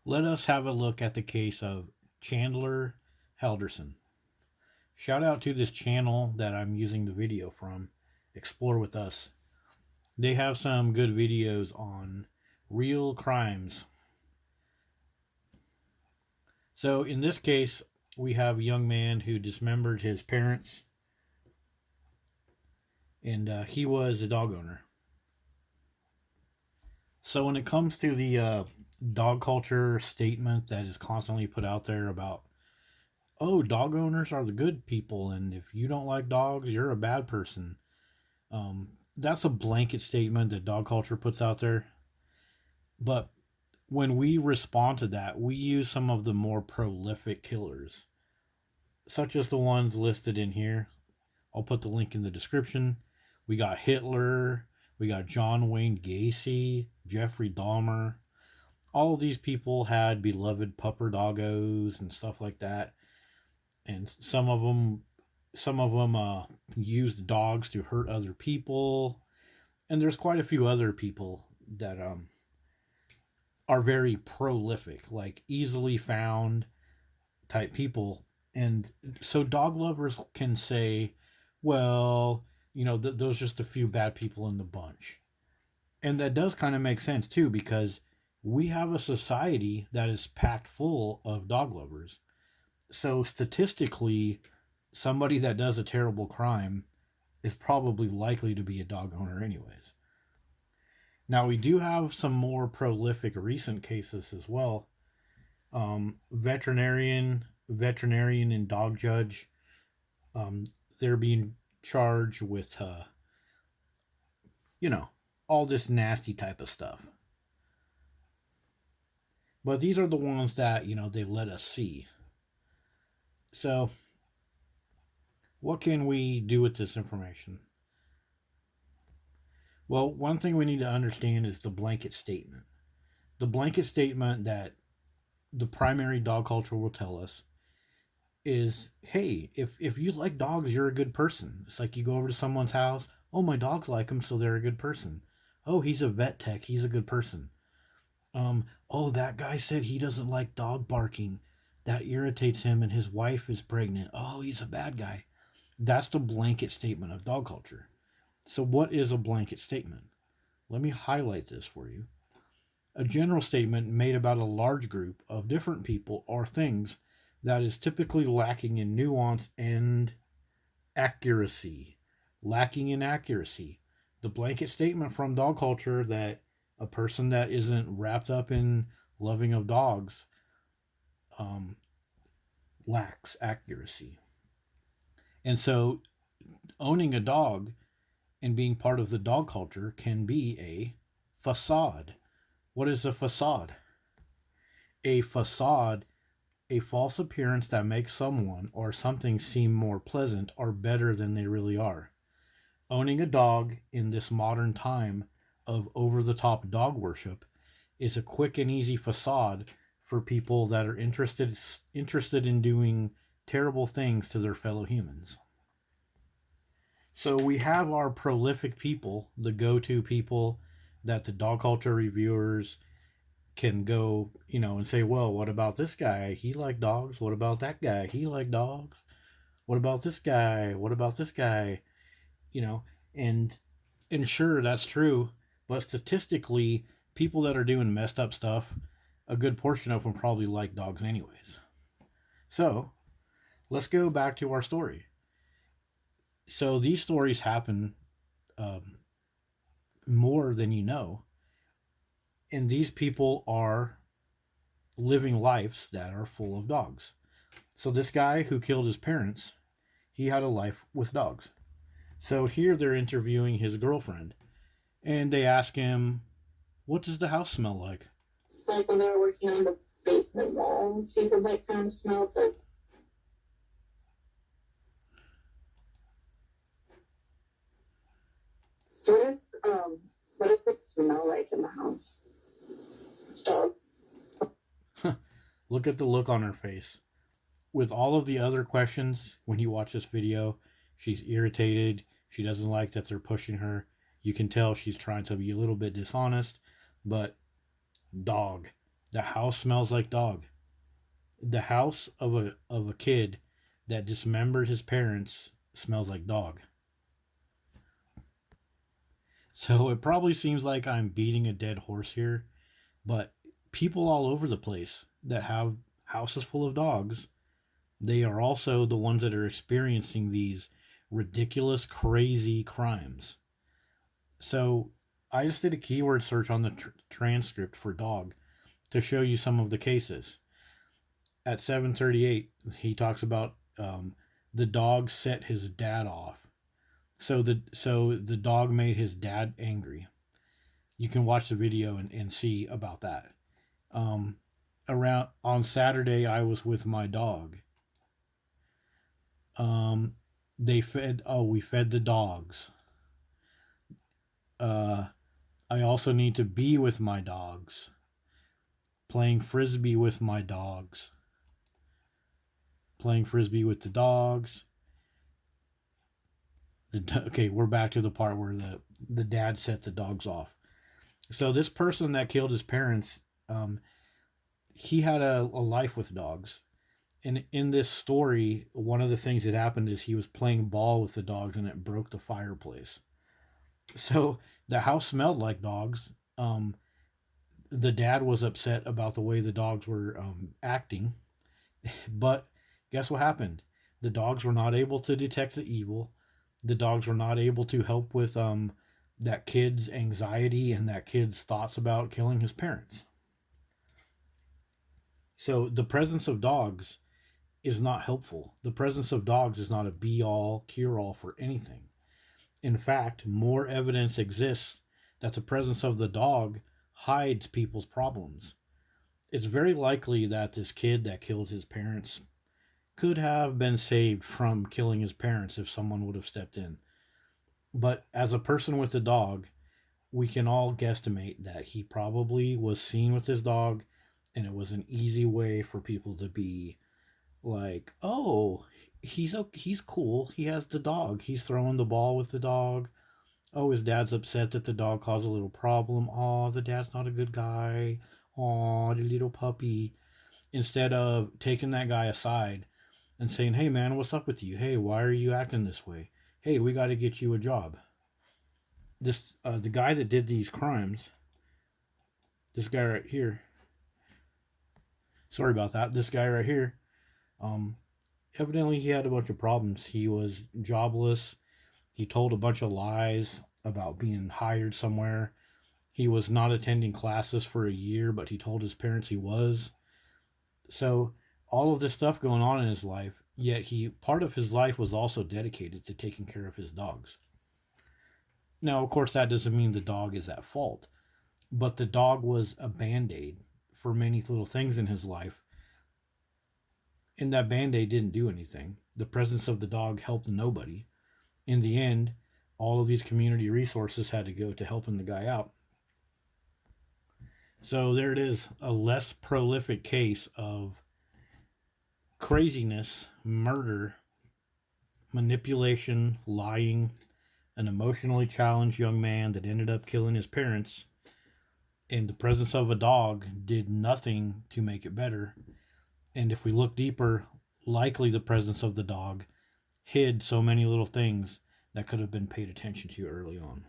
Let us have a look at the case of Chandler Helderson. Shout out to this channel that I'm using the video from, Explore With Us. They have some good videos on real crimes. So in this case, we have a young man who dismembered his parents, and he was a dog owner. So when it comes to the dog culture statement that is constantly put out there about, oh, dog owners are the good people, and if you don't like dogs, you're a bad person. That's a blanket statement that dog culture puts out there. But when we respond to that, we use some of the more prolific killers, such as the ones listed in here. I'll put the link in the description. We got Hitler, we got John Wayne Gacy, Jeffrey Dahmer. All of these people had beloved pupper doggos and stuff like that, and some of them used dogs to hurt other people, and there's quite a few other people that are very prolific, like easily found type people. And so dog lovers can say, well, those are just a few bad people in the bunch. And that does kind of make sense too, because we have a society that is packed full of dog lovers. So statistically, somebody that does a terrible crime is probably likely to be a dog owner, anyways. Now, we do have some more prolific recent cases as well. Veterinarian, and dog judge. They're being charged with, you know, all this nasty type of stuff. But these are the ones that, they let us see. So, what can we do with this information? Well, one thing we need to understand is the blanket statement. The blanket statement that the primary dog culture will tell us is, hey, if you like dogs, you're a good person. It's like you go over to someone's house, oh, my dogs like him, so they're a good person. Oh, he's a vet tech, he's a good person. Oh, that guy said he doesn't like dog barking. That irritates him and his wife is pregnant. Oh, he's a bad guy. That's the blanket statement of dog culture. So what is a blanket statement? Let me highlight this for you. A general statement made about a large group of different people or things that is typically lacking in nuance and accuracy. Lacking in accuracy. The blanket statement from dog culture that a person that isn't wrapped up in loving of dogs um, lacks accuracy. And so owning a dog and being part of the dog culture can be a facade. What is a facade? A facade, a false appearance that makes someone or something seem more pleasant or better than they really are. Owning a dog in this modern time of over the top dog worship is a quick and easy facade for people that are interested in doing terrible things to their fellow humans. So we have our prolific people, the go-to people that the dog culture reviewers can go, and say, well, what about this guy? He liked dogs. What about that guy? He liked dogs. What about this guy? What about this guy? You know, and and sure, that's true, but statistically, people that are doing messed up stuff, a good portion of them probably like dogs anyways. So let's go back to our story. So these stories happen um, more than you know, and these people are living lives that are full of dogs. So this guy who killed his parents, he had a life with dogs. So here they're interviewing his girlfriend, and they ask him, "What does the house smell like?" Like when they were working on the basement wall, so you could like kind of smell the. What is what does the smell like in the house? Dog. Look at the look on her face. With all of the other questions, when you watch this video, she's irritated. She doesn't like that they're pushing her. You can tell she's trying to be a little bit dishonest, but dog. The house smells like dog. The house of a kid that dismembered his parents smells like dog. So it probably seems like I'm beating a dead horse here, but people all over the place that have houses full of dogs, they are also the ones that are experiencing these ridiculous, crazy crimes. So I just did a keyword search on the transcript for dog to show you some of the cases. At 7:38, he talks about the dog set his dad off. So the dog made his dad angry. You can watch the video and see about that. Um, Around on Saturday, I was with my dog. Um, they fed. Oh, we fed the dogs. Uh, I also need to be with my dogs, playing frisbee with my dogs, playing frisbee with the dogs. Okay, we're back to the part where the dad set the dogs off. So this person that killed his parents, he had a life with dogs. And in this story, one of the things that happened is he was playing ball with the dogs and it broke the fireplace. So the house smelled like dogs. The dad was upset about the way the dogs were acting, but guess what happened? The dogs were not able to detect the evil. The dogs were not able to help with that kid's anxiety and that kid's thoughts about killing his parents. So the presence of dogs is not helpful. The presence of dogs is not a be all, cure all for anything. In fact, more evidence exists that the presence of the dog hides people's problems. It's very likely that this kid that killed his parents could have been saved from killing his parents if someone would have stepped in. But as a person with a dog, we can all guesstimate that he probably was seen with his dog, and it was an easy way for people to be like, "Oh, he's cool. He has the dog. He's throwing the ball with the dog. Oh, his dad's upset that the dog caused a little problem. Oh, the dad's not a good guy. Oh, the little puppy." Instead of taking that guy aside and saying, "Hey, man, what's up with you? Hey, why are you acting this way? Hey, we got to get you a job." The guy that did these crimes, this guy right here. Sorry about that. This guy right here. Um, Evidently he had a bunch of problems. He was jobless. He told a bunch of lies about being hired somewhere. He was not attending classes for a year, but he told his parents he was. So all of this stuff going on in his life, yet he part of his life was also dedicated to taking care of his dogs. Now, of course, that doesn't mean the dog is at fault, but the dog was a band-aid for many little things in his life, and that band-aid didn't do anything. The presence of the dog helped nobody. In the end, all of these community resources had to go to helping the guy out. So there it is, a less prolific case of craziness, murder, manipulation, lying, an emotionally challenged young man that ended up killing his parents, and the presence of a dog did nothing to make it better. And if we look deeper, likely the presence of the dog hid so many little things that could have been paid attention to early on.